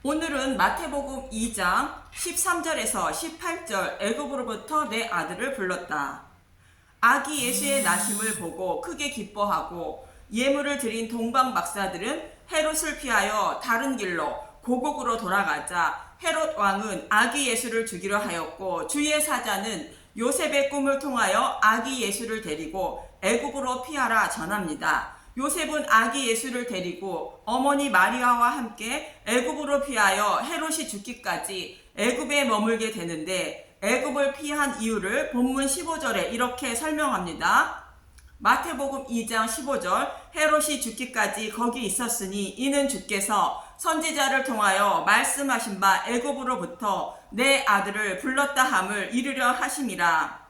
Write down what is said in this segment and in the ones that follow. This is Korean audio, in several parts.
오늘은 마태복음 2장 13절에서 18절 애굽으로부터 내 아들을 불렀다. 아기 예수의 나심을 보고 크게 기뻐하고 예물을 드린 동방 박사들은 헤롯을 피하여 다른 길로 고국으로 돌아가자 헤롯 왕은 아기 예수를 죽이려 하였고 주의 사자는 요셉의 꿈을 통하여 아기 예수를 데리고 애굽으로 피하라 전합니다. 요셉은 아기 예수를 데리고 어머니 마리아와 함께 애굽으로 피하여 헤롯이 죽기까지 애굽에 머물게 되는데 애굽을 피한 이유를 본문 15절에 이렇게 설명합니다. 마태복음 2장 15절 헤롯이 죽기까지 거기 있었으니 이는 주께서 선지자를 통하여 말씀하신 바 애굽으로부터 내 아들을 불렀다 함을 이루려 하심이라.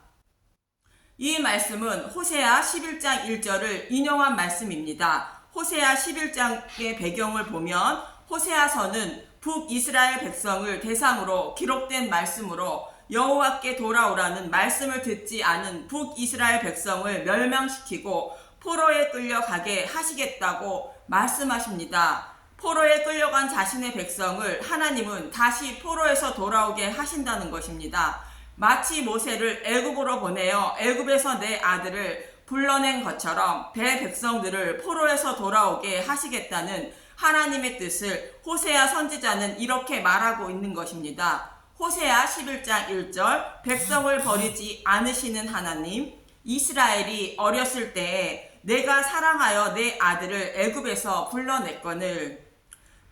이 말씀은 호세아 11장 1절을 인용한 말씀입니다. 호세아 11장의 배경을 보면 호세아서는 북이스라엘 백성을 대상으로 기록된 말씀으로 여호와께 돌아오라는 말씀을 듣지 않은 북이스라엘 백성을 멸망시키고 포로에 끌려가게 하시겠다고 말씀하십니다. 포로에 끌려간 자신의 백성을 하나님은 다시 포로에서 돌아오게 하신다는 것입니다. 마치 모세를 애굽으로 보내어 애굽에서 내 아들을 불러낸 것처럼 배 백성들을 포로에서 돌아오게 하시겠다는 하나님의 뜻을 호세아 선지자는 이렇게 말하고 있는 것입니다. 호세아 11장 1절 백성을 버리지 않으시는 하나님, 이스라엘이 어렸을 때에 내가 사랑하여 내 아들을 애굽에서 불러냈거늘.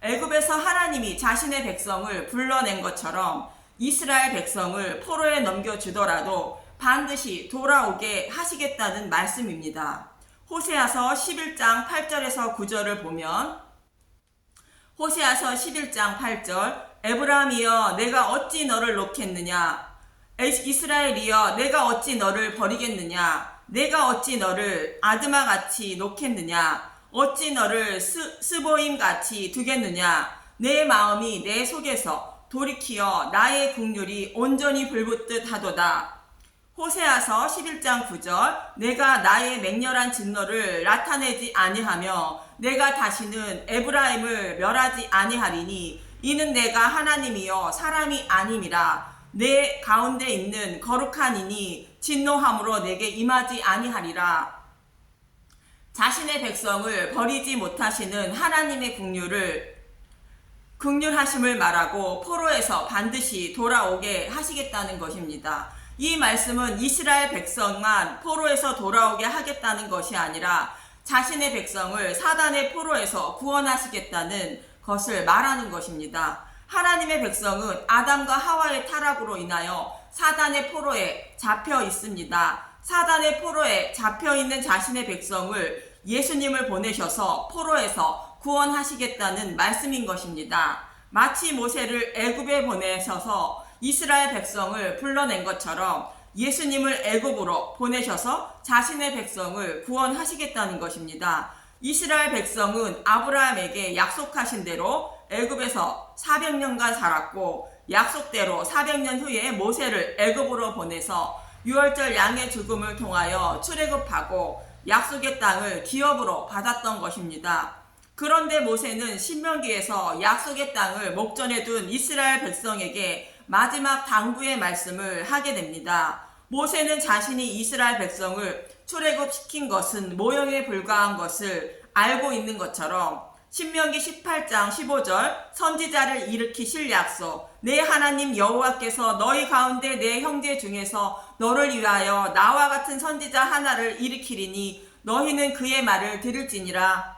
애굽에서 하나님이 자신의 백성을 불러낸 것처럼 이스라엘 백성을 포로에 넘겨주더라도 반드시 돌아오게 하시겠다는 말씀입니다. 호세아서 11장 8절에서 9절을 보면 호세아서 11장 8절 에브라임이여 내가 어찌 너를 놓겠느냐, 이스라엘이여 내가 어찌 너를 버리겠느냐, 내가 어찌 너를 아드마같이 놓겠느냐, 어찌 너를 스보임같이 두겠느냐, 내 마음이 내 속에서 돌이키어 나의 국률이 온전히 불붙듯 하도다. 호세아서 11장 9절 내가 나의 맹렬한 진노를 나타내지 아니하며 내가 다시는 에브라임을 멸하지 아니하리니 이는 내가 하나님이여 사람이 아님이라. 내 가운데 있는 거룩한 이니 진노함으로 내게 임하지 아니하리라. 자신의 백성을 버리지 못하시는 하나님의 긍휼하심을 말하고 포로에서 반드시 돌아오게 하시겠다는 것입니다. 이 말씀은 이스라엘 백성만 포로에서 돌아오게 하겠다는 것이 아니라 자신의 백성을 사단의 포로에서 구원하시겠다는 것을 말하는 것입니다. 하나님의 백성은 아담과 하와의 타락으로 인하여 사단의 포로에 잡혀 있습니다. 사단의 포로에 잡혀 있는 자신의 백성을 예수님을 보내셔서 포로에서 구원하시겠다는 말씀인 것입니다. 마치 모세를 애굽에 보내셔서 이스라엘 백성을 불러낸 것처럼 예수님을 애굽으로 보내셔서 자신의 백성을 구원하시겠다는 것입니다. 이스라엘 백성은 아브라함에게 약속하신 대로 애굽에서 400년간 살았고 약속대로 400년 후에 모세를 애굽으로 보내서 유월절 양의 죽음을 통하여 출애굽하고 약속의 땅을 기업으로 받았던 것입니다. 그런데 모세는 신명기에서 약속의 땅을 목전에 둔 이스라엘 백성에게 마지막 당부의 말씀을 하게 됩니다. 모세는 자신이 이스라엘 백성을 출애굽시킨 것은 모형에 불과한 것을 알고 있는 것처럼 신명기 18장 15절 선지자를 일으키실 약속 내 하나님 여호와께서 너희 가운데 내 형제 중에서 너를 위하여 나와 같은 선지자 하나를 일으키리니 너희는 그의 말을 들을지니라.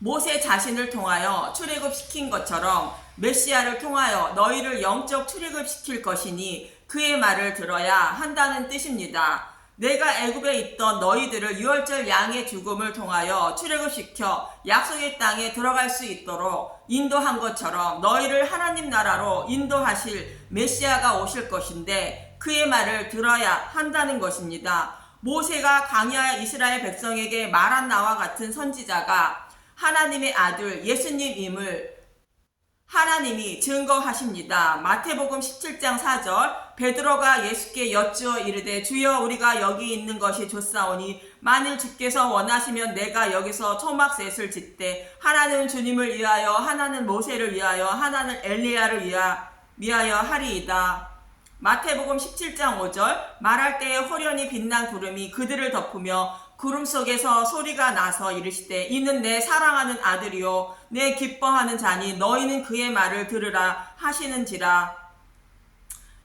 모세 자신을 통하여 출애굽시킨 것처럼 메시아를 통하여 너희를 영적 출애굽시킬 것이니 그의 말을 들어야 한다는 뜻입니다. 내가 애굽에 있던 너희들을 유월절 양의 죽음을 통하여 출애굽시켜 약속의 땅에 들어갈 수 있도록 인도한 것처럼 너희를 하나님 나라로 인도하실 메시아가 오실 것인데 그의 말을 들어야 한다는 것입니다. 모세가 광야의 이스라엘 백성에게 말한 나와 같은 선지자가 하나님의 아들 예수님임을 하나님이 증거하십니다. 마태복음 17장 4절 베드로가 예수께 여쭈어 이르되 주여 우리가 여기 있는 것이 좋사오니 만일 주께서 원하시면 내가 여기서 초막셋을 짓되 하나는 주님을 위하여 하나는 모세를 위하여 하나는 엘리야를 위하여 하리이다. 마태복음 17장 5절 말할 때에 호련히 빛난 구름이 그들을 덮으며 구름 속에서 소리가 나서 이르시되 이는 내 사랑하는 아들이요 내 기뻐하는 자니 너희는 그의 말을 들으라 하시는지라.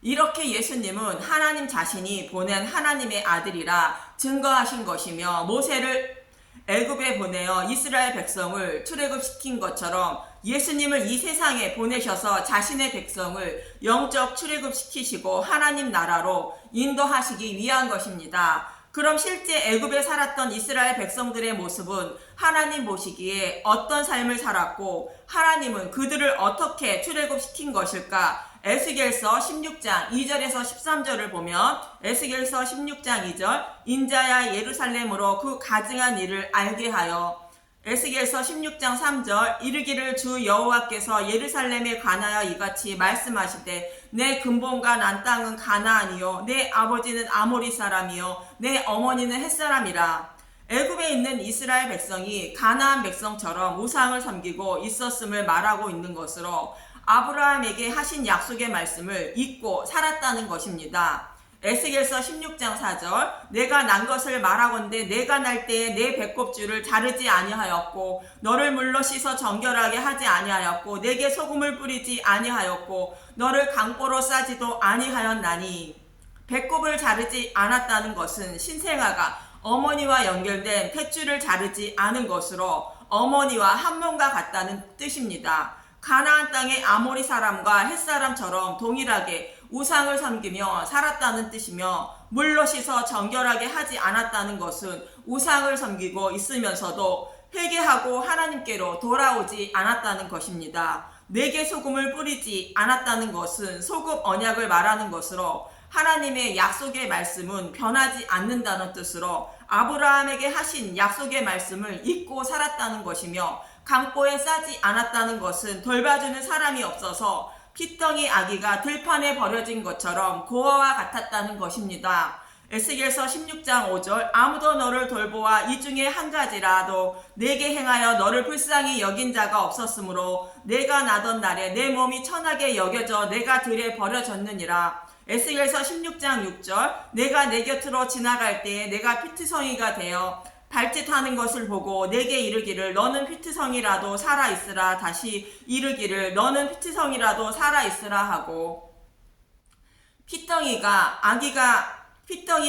이렇게 예수님은 하나님 자신이 보낸 하나님의 아들이라 증거하신 것이며 모세를 애굽에 보내어 이스라엘 백성을 출애굽시킨 것처럼 예수님을 이 세상에 보내셔서 자신의 백성을 영적 출애굽시키시고 하나님 나라로 인도하시기 위한 것입니다. 그럼 실제 애굽에 살았던 이스라엘 백성들의 모습은 하나님 보시기에 어떤 삶을 살았고 하나님은 그들을 어떻게 출애굽시킨 것일까? 에스겔서 16장 2절에서 13절을 보면 에스겔서 16장 2절 인자야 예루살렘으로 그 가증한 일을 알게 하여 에스겔서 16장 3절 이르기를 주 여호와께서 예루살렘에 관하여 이같이 말씀하시되 내 근본과 난 땅은 가나안이요 내 아버지는 아모리 사람이요 내 어머니는 햇사람이라. 애굽에 있는 이스라엘 백성이 가나안 백성처럼 우상을 섬기고 있었음을 말하고 있는 것으로 아브라함에게 하신 약속의 말씀을 잊고 살았다는 것입니다. 에스겔서 16장 4절 내가 난 것을 말하건대 내가 날 때에 내 배꼽줄을 자르지 아니하였고 너를 물로 씻어 정결하게 하지 아니하였고 내게 소금을 뿌리지 아니하였고 너를 강보로 싸지도 아니하였나니. 배꼽을 자르지 않았다는 것은 신생아가 어머니와 연결된 탯줄을 자르지 않은 것으로 어머니와 한 몸과 같다는 뜻입니다. 가나안 땅의 아모리 사람과 햇사람처럼 동일하게 우상을 섬기며 살았다는 뜻이며 물로 씻어 정결하게 하지 않았다는 것은 우상을 섬기고 있으면서도 회개하고 하나님께로 돌아오지 않았다는 것입니다. 내게 소금을 뿌리지 않았다는 것은 소금 언약을 말하는 것으로 하나님의 약속의 말씀은 변하지 않는다는 뜻으로 아브라함에게 하신 약속의 말씀을 잊고 살았다는 것이며 강보에 싸지 않았다는 것은 돌봐주는 사람이 없어서 피덩이 아기가 들판에 버려진 것처럼 고아와 같았다는 것입니다. 에스겔서 16장 5절 아무도 너를 돌보아 이 중에 한 가지라도 내게 행하여 너를 불쌍히 여긴 자가 없었으므로 내가 나던 날에 내 몸이 천하게 여겨져 내가 들에 버려졌느니라. 에스겔서 16장 6절 내가 내 곁으로 지나갈 때에 내가 피트성이가 되어 발짓하는 것을 보고 내게 이르기를 너는 피트성이라도 살아있으라 다시 이르기를 너는 피트성이라도 살아있으라 하고. 피덩이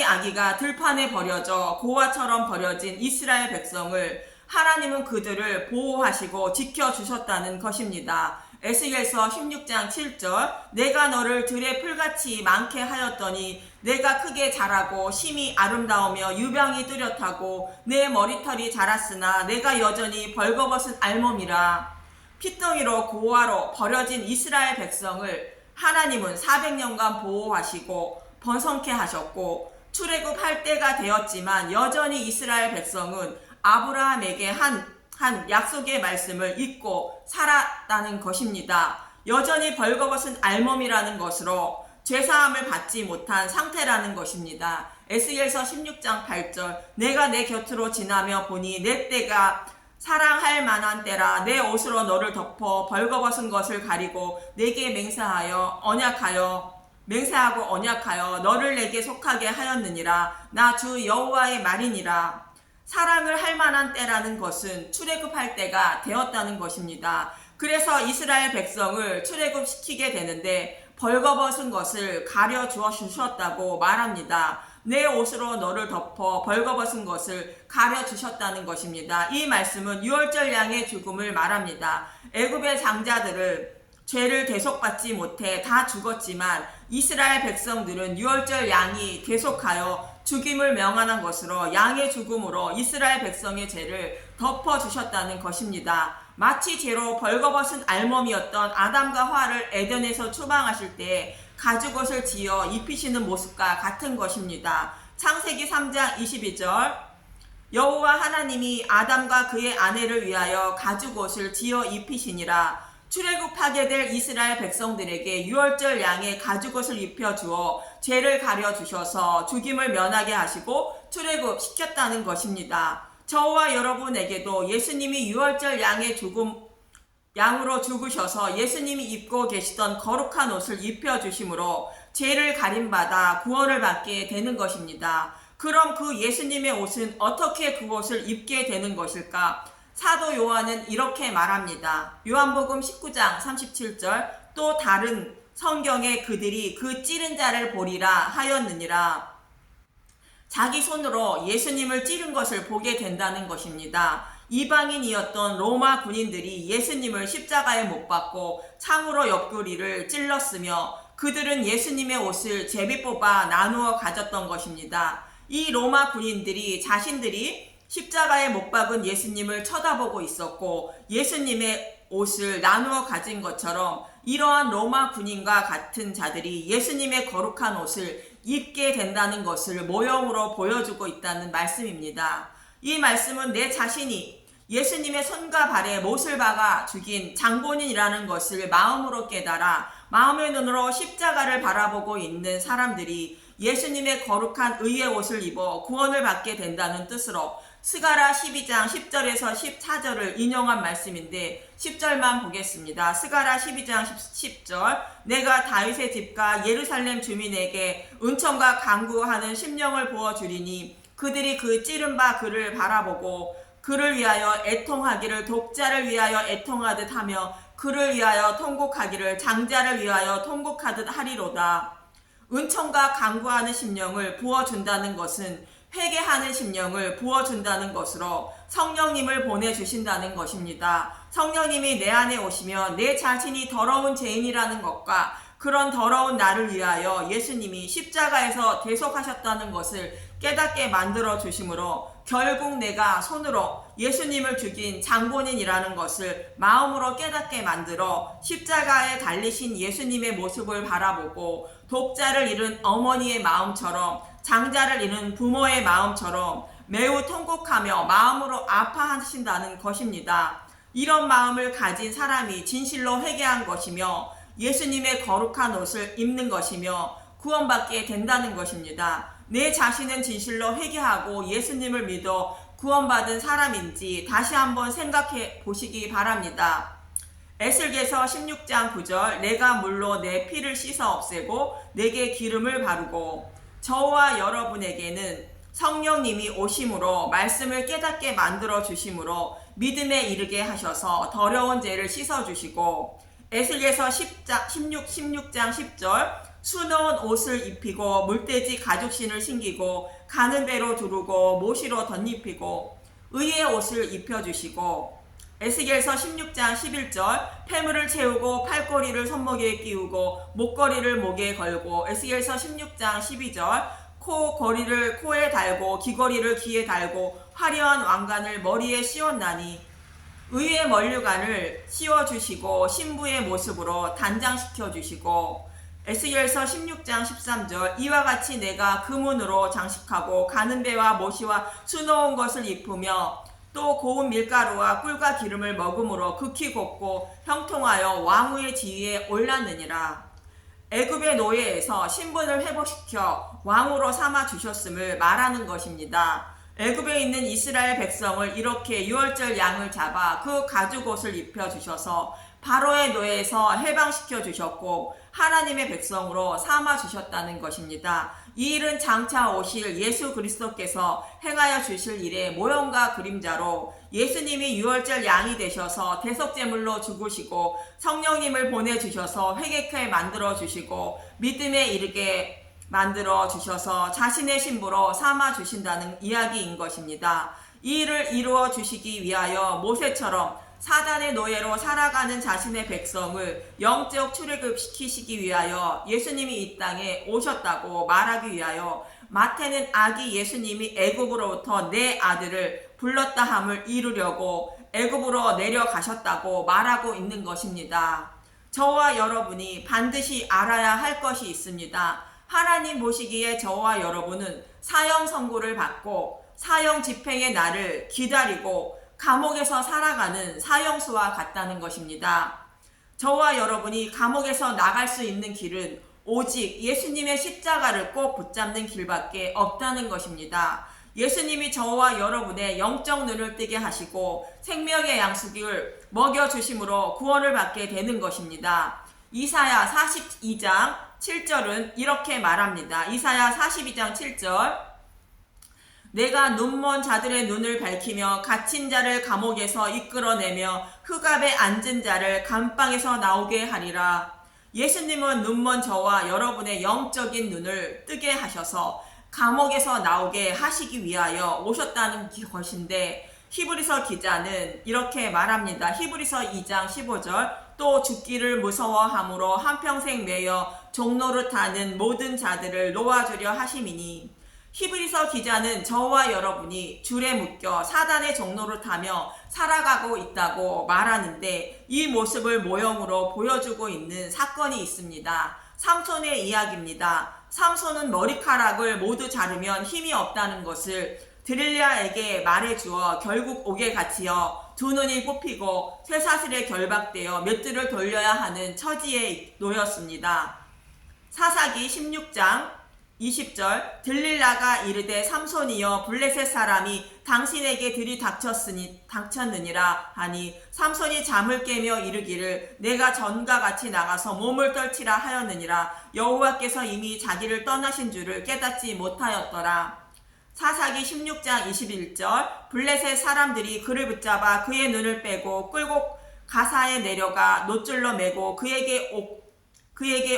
아기가 들판에 버려져 고아처럼 버려진 이스라엘 백성을 하나님은 그들을 보호하시고 지켜주셨다는 것입니다. 에스겔서 16장 7절 내가 너를 들의 풀같이 많게 하였더니 내가 크게 자라고 심히 아름다우며 유병이 뚜렷하고 내 머리털이 자랐으나 내가 여전히 벌거벗은 알몸이라. 피덩이로 고아로 버려진 이스라엘 백성을 하나님은 400년간 보호하시고 번성케 하셨고 출애굽할 때가 되었지만 여전히 이스라엘 백성은 아브라함에게 한 약속의 말씀을 잊고 살았다는 것입니다. 여전히 벌거벗은 알몸이라는 것으로 죄사함을 받지 못한 상태라는 것입니다. 에스겔서 16장 8절 내가 내 곁으로 지나며 보니 내 때가 사랑할 만한 때라 내 옷으로 너를 덮어 벌거벗은 것을 가리고 내게 맹세하고 언약하여 너를 내게 속하게 하였느니라. 나 주 여호와의 말이니라. 사랑을 할 만한 때라는 것은 출애굽할 때가 되었다는 것입니다. 그래서 이스라엘 백성을 출애굽시키게 되는데 벌거벗은 것을 가려 주셨다고 말합니다. 내 옷으로 너를 덮어 벌거벗은 것을 가려 주셨다는 것입니다. 이 말씀은 유월절 양의 죽음을 말합니다. 애굽의 장자들을 죄를 대속받지 못해 다 죽었지만 이스라엘 백성들은 유월절 양이 대속하여 죽임을 명하는 것으로 양의 죽음으로 이스라엘 백성의 죄를 덮어주셨다는 것입니다. 마치 죄로 벌거벗은 알몸이었던 아담과 하와를 에덴에서 추방하실 때 가죽옷을 지어 입히시는 모습과 같은 것입니다. 창세기 3장 22절 여호와 하나님이 아담과 그의 아내를 위하여 가죽옷을 지어 입히시니라. 출애굽하게 될 이스라엘 백성들에게 유월절 양의 가죽옷을 입혀주어 죄를 가려주셔서 죽임을 면하게 하시고 출애굽시켰다는 것입니다. 저와 여러분에게도 예수님이 유월절 양으로 죽으셔서 예수님이 입고 계시던 거룩한 옷을 입혀주심으로 죄를 가림받아 구원을 받게 되는 것입니다. 그럼 그 예수님의 옷은 어떻게 그 옷을 입게 되는 것일까? 사도 요한은 이렇게 말합니다. 요한복음 19장 37절, 또 다른 성경에 그들이 그 찌른 자를 보리라 하였느니라. 자기 손으로 예수님을 찌른 것을 보게 된다는 것입니다. 이방인이었던 로마 군인들이 예수님을 십자가에 못 박고 창으로 옆구리를 찔렀으며 그들은 예수님의 옷을 제비 뽑아 나누어 가졌던 것입니다. 이 로마 군인들이 자신들이 십자가에 못 박은 예수님을 쳐다보고 있었고 예수님의 옷을 나누어 가진 것처럼 이러한 로마 군인과 같은 자들이 예수님의 거룩한 옷을 입게 된다는 것을 모형으로 보여주고 있다는 말씀입니다. 이 말씀은 내 자신이 예수님의 손과 발에 못을 박아 죽인 장본인이라는 것을 마음으로 깨달아 마음의 눈으로 십자가를 바라보고 있는 사람들이 예수님의 거룩한 의의 옷을 입어 구원을 받게 된다는 뜻으로 스가랴 12장 10절에서 14절을 인용한 말씀인데 10절만 보겠습니다. 스가랴 12장 10절, 내가 다윗의 집과 예루살렘 주민에게 은총과 간구하는 심령을 부어주리니 그들이 그 찌른 바 그를 바라보고 그를 위하여 애통하기를 독자를 위하여 애통하듯 하며 그를 위하여 통곡하기를 장자를 위하여 통곡하듯 하리로다. 은총과 간구하는 심령을 부어준다는 것은 회개하는 심령을 부어준다는 것으로 성령님을 보내주신다는 것입니다. 성령님이 내 안에 오시면 내 자신이 더러운 죄인이라는 것과 그런 더러운 나를 위하여 예수님이 십자가에서 대속하셨다는 것을 깨닫게 만들어 주심으로 결국 내가 손으로 예수님을 죽인 장본인이라는 것을 마음으로 깨닫게 만들어 십자가에 달리신 예수님의 모습을 바라보고 독자를 잃은 어머니의 마음처럼 장자를 잃은 부모의 마음처럼 매우 통곡하며 마음으로 아파하신다는 것입니다. 이런 마음을 가진 사람이 진실로 회개한 것이며 예수님의 거룩한 옷을 입는 것이며 구원받게 된다는 것입니다. 내 자신은 진실로 회개하고 예수님을 믿어 구원받은 사람인지 다시 한번 생각해 보시기 바랍니다. 에스겔서 16장 9절, 내가 물로 내 피를 씻어 없애고 내게 기름을 바르고. 저와 여러분에게는 성령님이 오심으로 말씀을 깨닫게 만들어 주심으로 믿음에 이르게 하셔서 더러운 죄를 씻어 주시고, 에스겔서 16장 10절, 수놓은 옷을 입히고 물돼지 가죽신을 신기고 가는 배로 두르고 모시로 덧입히고 의의 옷을 입혀주시고, 에스겔서 16장 11절, 폐물을 채우고 팔걸이를 손목에 끼우고 목걸이를 목에 걸고, 에스겔서 16장 12절, 코걸이를 코에 달고 귀걸이를 귀에 달고 화려한 왕관을 머리에 씌웠나니 의의 면류관을 씌워주시고 신부의 모습으로 단장시켜 주시고, 에스겔서 16장 13절, 이와 같이 내가 금은으로 장식하고 가는 배와 모시와 수놓은 것을 입으며 또 고운 밀가루와 꿀과 기름을 먹음으로 극히 곱고 형통하여 왕후의 지위에 올랐느니라. 애굽의 노예에서 신분을 회복시켜 왕으로 삼아 주셨음을 말하는 것입니다. 애굽에 있는 이스라엘 백성을 이렇게 유월절 양을 잡아 그 가죽옷을 입혀 주셔서 바로의 노예에서 해방시켜 주셨고 하나님의 백성으로 삼아 주셨다는 것입니다. 이 일은 장차 오실 예수 그리스도께서 행하여 주실 일의 모형과 그림자로 예수님이 유월절 양이 되셔서 대속제물로 죽으시고 성령님을 보내주셔서 회개케 만들어 주시고 믿음에 이르게 만들어 주셔서 자신의 신부로 삼아 주신다는 이야기인 것입니다. 이 일을 이루어 주시기 위하여 모세처럼 사단의 노예로 살아가는 자신의 백성을 영적 출애굽시키시기 위하여 예수님이 이 땅에 오셨다고 말하기 위하여 마태는 아기 예수님이 애굽으로부터 내 아들을 불렀다 함을 이루려고 애굽으로 내려가셨다고 말하고 있는 것입니다. 저와 여러분이 반드시 알아야 할 것이 있습니다. 하나님 보시기에 저와 여러분은 사형 선고를 받고 사형 집행의 날을 기다리고 감옥에서 살아가는 사형수와 같다는 것입니다. 저와 여러분이 감옥에서 나갈 수 있는 길은 오직 예수님의 십자가를 꼭 붙잡는 길밖에 없다는 것입니다. 예수님이 저와 여러분의 영적 눈을 뜨게 하시고 생명의 양식을 먹여주심으로 구원을 받게 되는 것입니다. 이사야 42장 7절은 이렇게 말합니다. 이사야 42장 7절, 내가 눈먼 자들의 눈을 밝히며 갇힌 자를 감옥에서 이끌어내며 흑암에 앉은 자를 감방에서 나오게 하리라. 예수님은 눈먼 저와 여러분의 영적인 눈을 뜨게 하셔서 감옥에서 나오게 하시기 위하여 오셨다는 것인데, 히브리서 기자는 이렇게 말합니다. 히브리서 2장 15절, 또 죽기를 무서워함으로 한평생 매여 종노릇하는 모든 자들을 놓아주려 하심이니, 히브리서 기자는 저와 여러분이 줄에 묶여 사단의 종노릇하며 살아가고 있다고 말하는데, 이 모습을 모형으로 보여주고 있는 사건이 있습니다. 삼손의 이야기입니다. 삼손은 머리카락을 모두 자르면 힘이 없다는 것을 드릴리아에게 말해주어 결국 옥에 갇히어 두 눈이 뽑히고 쇠사슬에 결박되어 맷들을 돌려야 하는 처지에 놓였습니다. 사사기 16장 20절, 들릴라가 이르되 삼손이여 블레셋 사람이 당신에게 닥쳤느니라 하니, 삼손이 잠을 깨며 이르기를 내가 전과 같이 나가서 몸을 떨치라 하였느니라. 여호와께서 이미 자기를 떠나신 줄을 깨닫지 못하였더라. 사사기 16장 21절, 블레셋 사람들이 그를 붙잡아 그의 눈을 빼고 끌고 가사에 내려가 노줄로 매고 그에게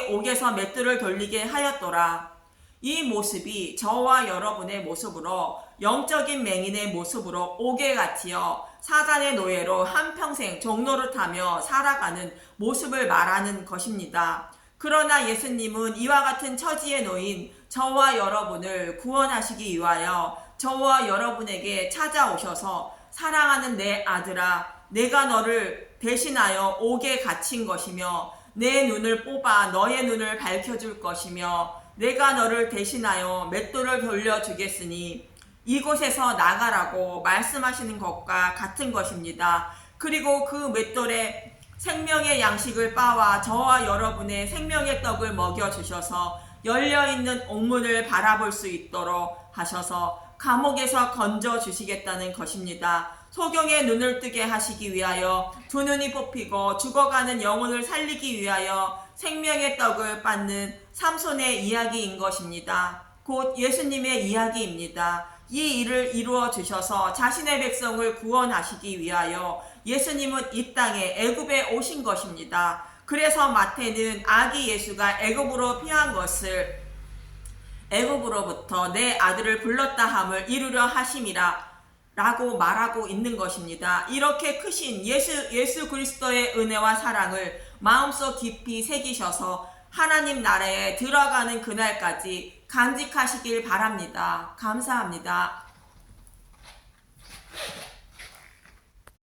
옥에서 맷돌을 돌리게 하였더라. 이 모습이 저와 여러분의 모습으로, 영적인 맹인의 모습으로 옥에 갇히어 사단의 노예로 한평생 종노릇하며 살아가는 모습을 말하는 것입니다. 그러나 예수님은 이와 같은 처지에 놓인 저와 여러분을 구원하시기 위하여 저와 여러분에게 찾아오셔서, 사랑하는 내 아들아, 내가 너를 대신하여 옥에 갇힌 것이며 내 눈을 뽑아 너의 눈을 밝혀줄 것이며 내가 너를 대신하여 맷돌을 돌려주겠으니 이곳에서 나가라고 말씀하시는 것과 같은 것입니다. 그리고 그 맷돌에 생명의 양식을 빻아 저와 여러분의 생명의 떡을 먹여주셔서 열려있는 옥문을 바라볼 수 있도록 하셔서 감옥에서 건져주시겠다는 것입니다. 소경의 눈을 뜨게 하시기 위하여 두 눈이 뽑히고 죽어가는 영혼을 살리기 위하여 생명의 떡을 빻는 삼손의 이야기인 것입니다. 곧 예수님의 이야기입니다. 이 일을 이루어 주셔서 자신의 백성을 구원하시기 위하여 예수님은 이 땅에 애굽에 오신 것입니다. 그래서 마태는 아기 예수가 애굽으로 피한 것을 애굽으로부터 내 아들을 불렀다 함을 이루려 하심이라 라고 말하고 있는 것입니다. 이렇게 크신 예수 그리스도의 은혜와 사랑을 마음속 깊이 새기셔서 하나님 나라에 들어가는 그날까지 간직하시길 바랍니다. 감사합니다.